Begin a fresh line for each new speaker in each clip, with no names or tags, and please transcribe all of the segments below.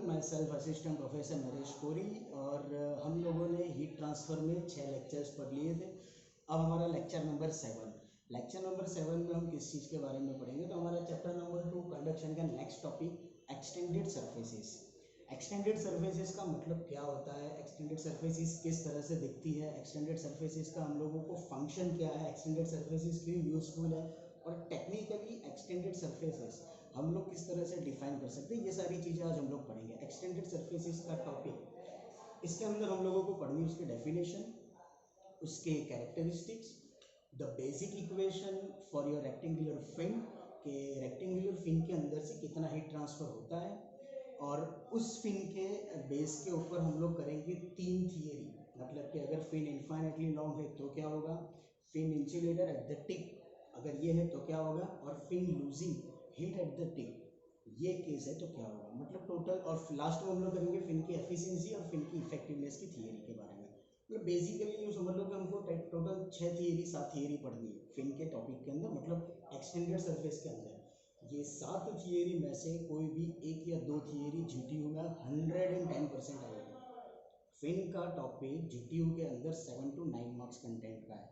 मैं self assistant professor Naresh कोरी और हम लोगों ने हीट ट्रांसफ़र में 6 लेक्चर्स पढ़ लिए थे। अब हमारा लेक्चर नंबर 7 में हम किस चीज़ के बारे में पढ़ेंगे, तो हमारा चैप्टर नंबर 2 कंडक्शन का next topic extended surfaces. Extended surfaces का मतलब क्या होता है, एक्सटेंडेड सरफेसेस किस तरह से दिखती है, एक्सटेंडेड सरफेसेस का हम लोगों को फंक्शन क्या है, एक्सटेंडेड सरफेसेस क्यों यूजफुल है, और टेक्निकली एक्सटेंडेड सरफेसेस हम लोग किस तरह से डिफाइन कर सकते हैं, ये सारी चीज़ें आज हम लोग पढ़ेंगे। एक्सटेंडेड सरफेसेस का टॉपिक, इसके अंदर हम लोगों को पढ़नी है उसकी डेफिनेशन, उसके characteristics, the basic equation for your rectangular fin के रेक्टेंगुलर फिन के अंदर से कितना हीट ट्रांसफ़र होता है, और उस फिन के बेस के ऊपर हम लोग करेंगे 3 थियरी। मतलब कि अगर फिन इन्फाइनेटली लॉन्ग है तो क्या होगा, fin insulator at the tip अगर ये है तो क्या होगा, और fin losing heat at the tip ये केस है तो क्या होगा। मतलब टोटल, और लास्ट में हम लोग करेंगे फिन की एफिशिएंसी और फिन की इफेक्टिवनेस की थियरी के बारे में। मतलब बेसिकली यूँ समझ लो कि हमको टोटल 7 थियरी पढ़नी है फिन के टॉपिक के अंदर, मतलब एक्सटेंडेड सरफेस के अंदर। ये 7 थियरी में से कोई भी 1 या 2 थियरी जीटीयू में 110% आएगी। फिन का टॉपिक जीटीयू के अंदर 7 to 9 मार्क्स कंटेंट का है।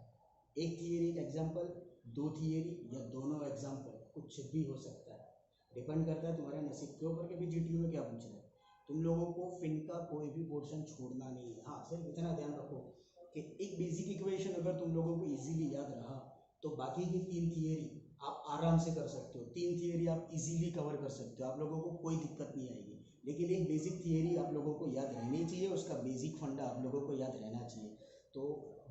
एक थियरी का एग्जाम्पल, 2 थियरी या दोनों एग्जाम्पल, कुछ भी हो सकता है, डिपेंड करता है तुम्हारे नसीब के ऊपर कि भी जीटीयू में क्या पूछ रहे हैं। तुम लोगों को फिन का कोई भी पोर्शन छोड़ना नहीं है। हाँ, सिर्फ इतना ध्यान रखो कि एक बेसिक इक्वेशन अगर तुम लोगों को इजीली याद रहा तो बाकी की 3 थियरी आप आराम से कर सकते हो। 3 थियरी आप इजीली कवर कर सकते हो, आप लोगों को कोई दिक्कत नहीं आएगी। लेकिन एक बेसिक थियरी आप लोगों को याद रहनी चाहिए, उसका बेसिक फंडा आप लोगों को याद रहना चाहिए। तो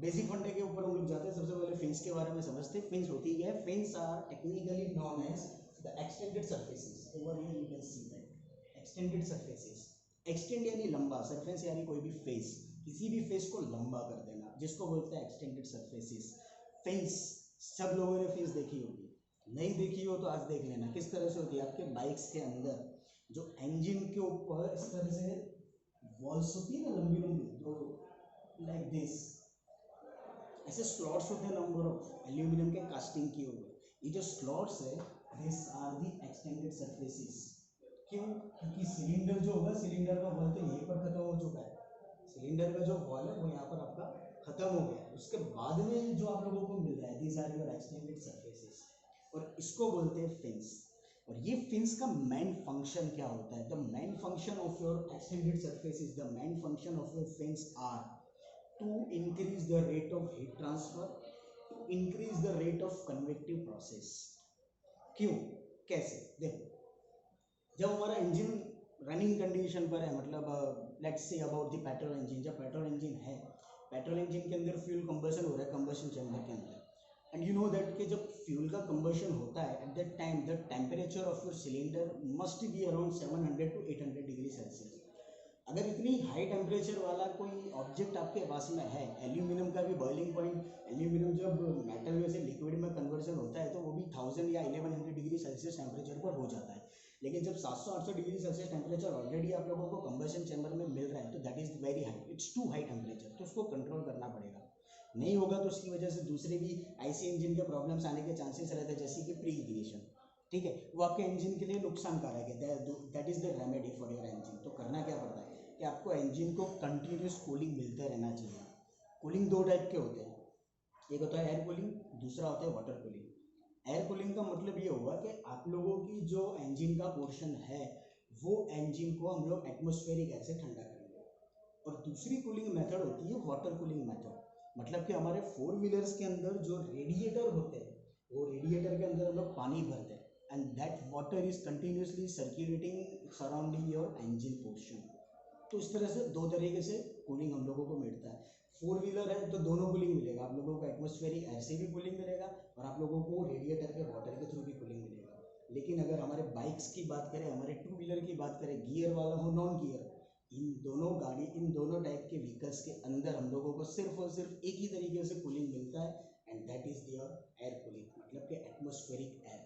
बेसिक फंडे के ऊपर हम लोग जाते हैं। सबसे पहले फिन्स के बारे में समझते हैं। फिन्स होती है, fins are technically known as the extended surfaces. Over here you can see that extended surfaces. Extend यानी लंबा, सरफेस यानी कोई भी फेस, किसी भी फेस को लंबा कर देना, जिसको बोलते हैं एक्सटेंडेड सरफेसेस। फिन्स सब लोगों ने फिन्स देखी होगी, नहीं देखी हो तो आज देख लेना किस तरह से होती है। आपके बाइक्स के अंदर जो इंजन के ऊपर इस तरह से वॉल्स होती है ना, लंबी लंबी, जो लाइक दिस, ऐसे स्लॉट्स होते हैं नंबर ऑफ, एल्यूमिनियम के कास्टिंग किए हुए। ये जो स्लॉट्स है, this are the extended surfaces. क्यों? क्योंकि सिलेंडर जो होगा, सिलेंडर का वॉल तो यहीं पर खत्म हो चुका है। सिलेंडर का जो वॉल है वो यहाँ पर आपका खत्म हो गया। उसके बाद में जो आप लोगों को मिल रहा है, these are your extended surfaces, और इसको बोलते हैं फिन्स। और ये फिन्स का मेन फंक्शन क्या होता है? The main function of your extended surfaces, the main function of your fins are to increase the rate of heat transfer, to increase the rate of convective process। क्यों, कैसे? देखो, जब हमारा engine running condition पर है, मतलब let's say about the petrol engine, जब petrol engine है, पेट्रोल इंजन के अंदर फ्यूल कंबशन हो रहा है कंबशन चैम्बर के अंदर, एंड यू नो दैट कि जब फ्यूल का कंबशन होता है, at that time the temperature of your cylinder must be around 700 to 800 degree Celsius. अगर इतनी हाई टेम्परेचर वाला कोई ऑब्जेक्ट आपके पास में है, एल्यूमिनियम का भी बॉइलिंग पॉइंट, एल्यूमिनियम जब मेटल में से लिक्विड में कन्वर्जन होता है तो वो भी 1000 या 1100 डिग्री सेल्सियस टेम्परेचर पर हो जाता है। लेकिन जब 700-800 डिग्री सेल्सियस टेम्परेचर ऑलरेडी आप लोगों को कंबशन चैम्बर में मिल रहा है, तो that is very high, it's too high temperature, तो उसको कंट्रोल करना पड़ेगा। नहीं होगा तो उसकी वजह से दूसरे भी आईसी इंजन के प्रॉब्लम्स आने के चांसेस रहते हैं, जैसे कि प्री इग्निशन, ठीक है, वो आपके इंजन के लिए नुकसानकारक है। That is the remedy for your engine. तो करना क्या पड़ता है कि आपको इंजन को कंटिन्यूस कूलिंग मिलते रहना चाहिए। कूलिंग 2 टाइप के होते हैं, एक होता है एयर कूलिंग, दूसरा होता है वाटर कूलिंग। एयर कूलिंग का मतलब ये हुआ कि आप लोगों की जो इंजन का पोर्शन है वो इंजन को हम लोग एटमॉस्फेरिक एयर से ठंडा करेंगे। और दूसरी कूलिंग मेथड होती है वाटर कूलिंग मेथड। मतलब कि हमारे 4 व्हीलर्स के अंदर जो रेडिएटर होते हैं, वो रेडिएटर के अंदर हम लोग पानी भरते हैं, and that water is continuously circulating surrounding your engine portion. तो इस तरह से 2 तरीके से कूलिंग हम लोगों को मिलता है। 4 व्हीलर है तो दोनों कूलिंग मिलेगा, आप लोगों को एटमॉस्फेरिक एयर से भी कूलिंग मिलेगा और आप लोगों को रेडिएटर के वाटर के थ्रू भी कूलिंग मिलेगा। लेकिन अगर हमारे बाइक्स की बात करें, हमारे 2 व्हीलर की बात करें, गियर वाला हो नॉन गियर, इन दोनों टाइप के व्हीकल्स के अंदर हम लोगों को सिर्फ और सिर्फ एक ही तरीके से कूलिंग मिलता है, and that is your air cooling, मतलब कि एटमॉस्फेरिक एयर।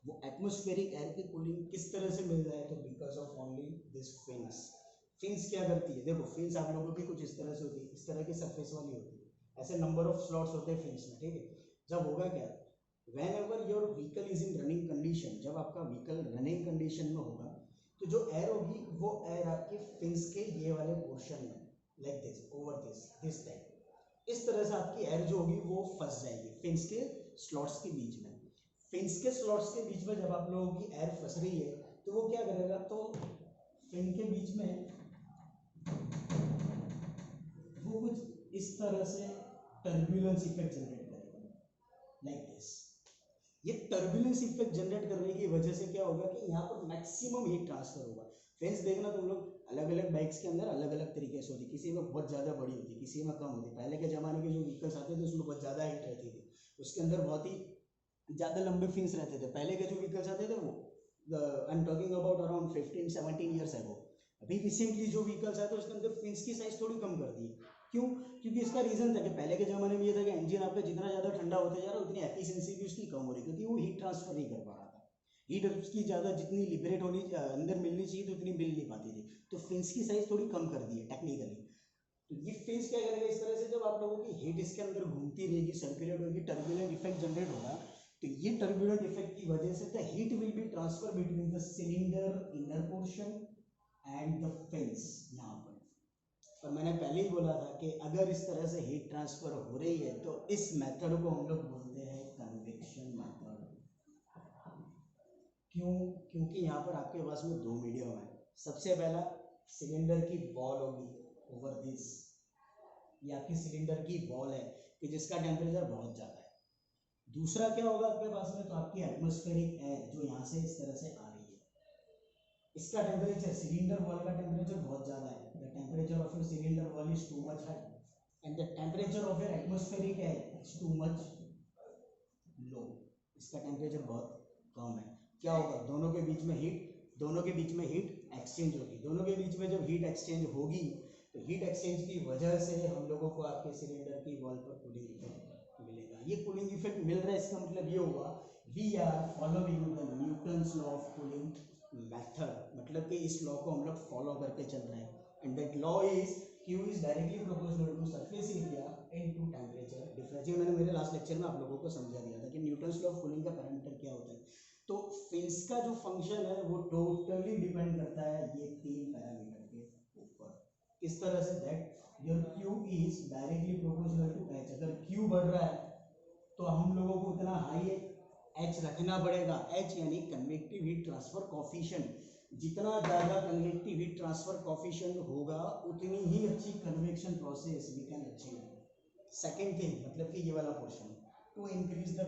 वो एटमॉस्फेरिक एयर की कूलिंग किस तरह से मिल रहा है? तो because of only this fins. Fins क्या करती है? देखो, फिन्स आप लोगों की कुछ इस तरह से होती है, इस तरह की सरफेस वाली होती है, ऐसे नंबर ऑफ स्लॉट्स होते हैं फिन्स में, ठीक है। जब होगा क्या, when ever your vehicle is in running condition, जब आपका व्हीकल रनिंग कंडीशन में होगा तो जो एयर होगी वो एयर आपके फिन्स के ये वाले पोर्शन में, like this, over this type. इस तरह से आपकी एयर जो होगी वो फंस जाएगी फिन्स के स्लॉट्स के बीच में। फिन्स के स्लॉट्स के बीच में जब आप लोगों की एयर फंस रही है तो वो क्या करेगा, तो फिन के बीच में वो कुछ इस तरह से टर्बुलेंस इफेक्ट जनरेट करेगा, लाइक दिस। ये टर्बुलेंस इफेक्ट जनरेट करने की वजह से क्या होगा कि यहाँ पर मैक्सिमम हीट ट्रांसफर होगा। फ्रेंड्स देखना तुम लोग, अलग अलग बाइक्स के अंदर अलग अलग तरीके से होती, किसी में बहुत ज़्यादा बड़ी होती, किसी में कम होती। पहले के ज़माने के जो व्हीकल्स आते थे उसमें बहुत ज़्यादा हीट रहती थी, उसके अंदर बहुत ही ज़्यादा लंबे फिन्स रहते थे। पहले के जो व्हीकल्स आते थे वो I am talking about around 15-17 years ago. अभी रिसेंटली जो व्हीकल्स आए थे उसके अंदर फिन्स की साइज थोड़ी कम कर दी। क्यों? क्योंकि इसका रीज़न था कि पहले के ज़माने में ये था कि इंजन आपका जितना ज़्यादा ठंडा होता जा रहा है उतनी एफिशिएंसी भी उसकी कम हो रही, क्योंकि वो हीट ट्रांसफर नहीं कर पा रहा था। हीट उसकी ज़्यादा जितनी लिबरेट होनी अंदर मिलनी चाहिए तो उतनी मिल नहीं पाती थी, तो फिन्स की साइज थोड़ी कम कर दी है टेक्निकली। तो ये फिन्स क्या करेगा, इस तरह से जब आप लोगों की हीट इसके अंदर घूमती रहेगी, सर्कुलेट होगी, टर्बुलेंट इफेक्ट जनरेट होगा। तो ये टर्बुलेंट इफेक्ट की वजह से the heat will be transfer between the cylinder inner portion and the fins यहाँ पर। और मैंने पहले ही बोला था कि अगर इस तरह से हीट ट्रांसफर हो रही है तो इस मेथड को हम लोग बोलते हैं कन्वेक्शन मेथड। क्यों? क्योंकि यहाँ पर आपके पास में दो मीडियम है। सबसे पहला सिलेंडर की वॉल होगी ओवर दिस, ये आपकी सिलेंडर की वॉल है कि जिसका टेम्परेचर बहुत ज़्यादा है। दूसरा क्या होगा आपके पास में, तो आपकी एटमॉस्फेरिक एयर जो यहाँ से इस तरह से आ रही है, इसका टेम्परेचर, सिलेंडर वॉल का टेम्परेचर बहुत ज़्यादा है। The temperature of your cylinder wall is too much high and the temperature of your atmospheric air is too much low, इसका टेम्परेचर बहुत कम है। क्या होगा, दोनों के बीच में हीट एक्सचेंज होगी। दोनों के बीच में जब हीट एक्सचेंज होगी तो हीट एक्सचेंज की वजह से हम लोगों को आपके सिलेंडर की वॉल पर कूलिंग इफेक्ट मिलेगा। ये कूलिंग इफेक्ट मिल रहा है, इसका मतलब ये होगा we are following the Newton's law of cooling method, मतलब कि इस लॉ को हम लोग फॉलो करके चल रहे हैं। And that law is Q is directly proportional to surface area into temperature difference। ये मैंने मेरे लास्ट लेक्चर में आप लोगों को समझा दिया था कि न्यूटन्स लॉ ऑफ कूलिंग का पैरामीटर क्या होता है। तो फिन्स का जो फंक्शन है वो टोटली डिपेंड करता है ये तीन पैरामीटर के ऊपर। किस तरह से, that your Q is directly proportional to H। अगर Q बढ़ रहा है तो हम लोगों को उतना हाई H रखना पड़ेगा। H यानी कन्वेक्टिव हीट ट्रांसफर कोफिशिएंट। जितना ज़्यादा कन्वेक्टिव हीट ट्रांसफर कोफिशिएंट होगा उतनी ही अच्छी convection process we can achieve. Second thing, मतलब कि ये वाला portion, to increase the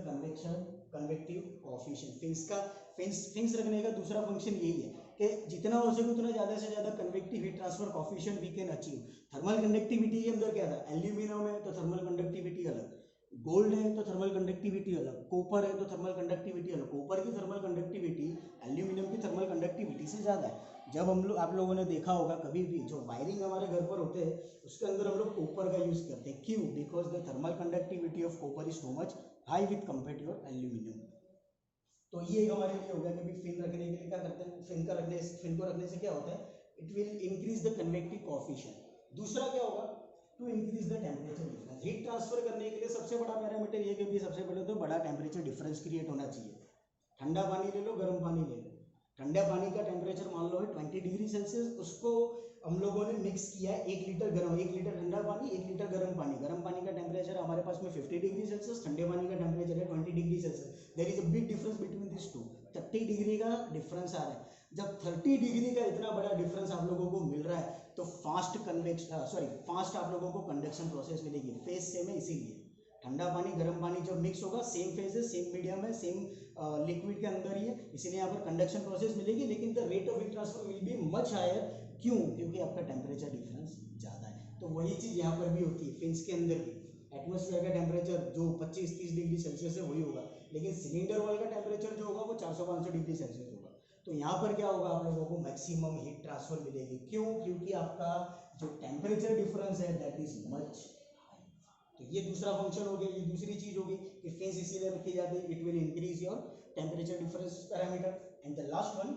convective coefficient. Fins रखने का दूसरा फंक्शन यही है कि जितना हो सके उतना ज़्यादा से ज़्यादा convective heat transfer coefficient we can achieve. Thermal conductivity के अंदर क्या था, एल्यूमिनियम है तो थर्मल कंडक्टिविटी अलग, गोल्ड है तो थर्मल कंडक्टिविटी अलग, कॉपर है तो थर्मल कंडक्टिविटी अलग। कॉपर की थर्मल कंडक्टिविटी एल्यूमिनियम की थर्मल कंडक्टिविटी से ज़्यादा है। जब हम लोग, आप लोगों ने देखा होगा कभी भी जो वायरिंग हमारे घर पर होते हैं उसके अंदर हम लोग कॉपर का यूज़ करते हैं। क्यों? Because the thermal conductivity of copper is too much high with compare to your aluminium. तो ये हमारे लिए हो गया कि फिन रखने के लिए क्या करते हैं, फिन को रखने से क्या होता है, it will increase the convective coefficient. दूसरा क्या होगा, to increase the temperature difference. Heat transfer करने के लिए सबसे बड़ा पैरामीटर ये कि सबसे पहले तो बड़ा टेम्परेचर डिफरेंस क्रिएट होना चाहिए। ठंडा पानी ले लो, गर्म पानी ले लो। ठंडा पानी का टेम्परेचर मान लो है 20 डिग्री सेल्सियस, उसको हम लोगों ने मिक्स किया है 1 लीटर गर्म, 1 लीटर ठंडा पानी, 1 लीटर गर्म पानी। गर्म पानी का टेम्परेचर हमारे पास में 50 डिग्री सेल्सियस, ठंडे पानी का टेम्परेचर है 20 degree Celsius. There is a big difference between this two, 30 degree का डिफरेंस आ रहा है। जब 30 डिग्री का इतना बड़ा डिफरेंस आप लोगों को मिल रहा है तो फास्ट आप लोगों को कंडक्शन प्रोसेस मिलेगी। फेज सेम है, इसीलिए ठंडा पानी गर्म पानी जब मिक्स होगा, सेम फेज है, सेम मीडियम है, सेम लिक्विड के अंदर ही है, इसीलिए यहाँ पर कंडक्शन प्रोसेस मिलेगी, लेकिन the rate of heat transfer will be much higher. क्यों? क्योंकि आपका टेम्परेचर डिफरेंस ज़्यादा है। तो वही चीज़ यहाँ पर भी होती है, फिन्स के अंदर भी एटमॉस्फेयर का टेम्परेचर जो 25-30 डिग्री सेल्सियस है वही होगा, लेकिन सिलेंडर वॉल का टेम्परेचर जो होगा वो 400-500 डिग्री सेल्सियस होगा। तो यहाँ पर क्या होगा, आप लोगों को मैक्सिमम हीट ट्रांसफर मिलेगी। क्यों? क्योंकि आपका जो टेम्परेचर डिफरेंस है दैट इज मच। तो ये दूसरा फंक्शन हो गया, ये दूसरी चीज होगी कि फेस इसीलिए रखी जाती है, it will increase your temperature difference parameter. And the last one,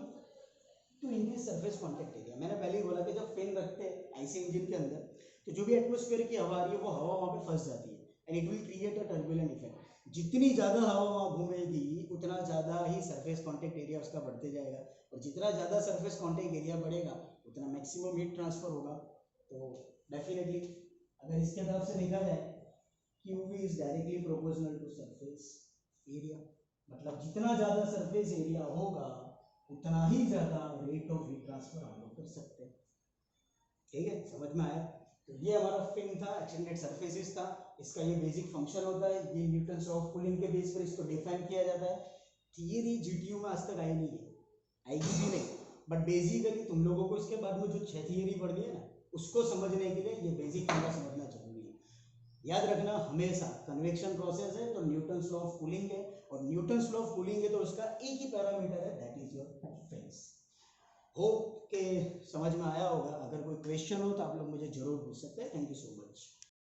to increase surface contact area. मैंने पहले ही बोला कि जब फैन रखते हैं ऐसे इंजन के अंदर तो जो भी एटमॉस्फेयर की हवा आ रही है वो हवा वहाँ पे फंस जाती है and it will create a turbulent effect. जितनी ज़्यादा हवा वहाँ घूमेगी उतना ज़्यादा ही सरफेस कांटेक्ट एरिया उसका बढ़ते जाएगा, और जितना ज़्यादा सरफेस कांटेक्ट एरिया बढ़ेगा उतना मैक्सिमम हीट ट्रांसफर होगा। तो डेफिनेटली अगर इसके तरफ से देखा जाए QV is directly proportional to surface area, मतलब जितना ज़्यादा सरफेस एरिया होगा उतना ही ज़्यादा रेट ऑफ हीट ट्रांसफर हम लोग कर सकते हैं। ठीक है, समझ में आया? तो ये हमारा फिन था, एक्सटेंडेड सरफेसेस था। इसका ये बेसिक फंक्शन होता है, ये न्यूटन्स लॉ ऑफ कूलिंग के बेस पर इसको डिफाइन किया जाता है। थियरी जीटीयू में आज तक आई नहीं है, आएगी भी नहीं, बट बेसिकली तुम लोगों को इसके बाद में जो 6 थियरी पढ़नी है ना, उसको समझने के लिए ये बेसिक फंडा समझना जरूरी है। याद रखना हमेशा कन्वेक्शन प्रोसेस है तो न्यूटन्स लॉ ऑफ कूलिंग है, और न्यूटन्स लॉ ऑफ कूलिंग है तो उसका एक ही पैरामीटर है, that is your fins. Hope के समझ में आया होगा। अगर कोई क्वेश्चन हो तो आप लोग मुझे जरूर पूछ सकते हैं। Thank you so much.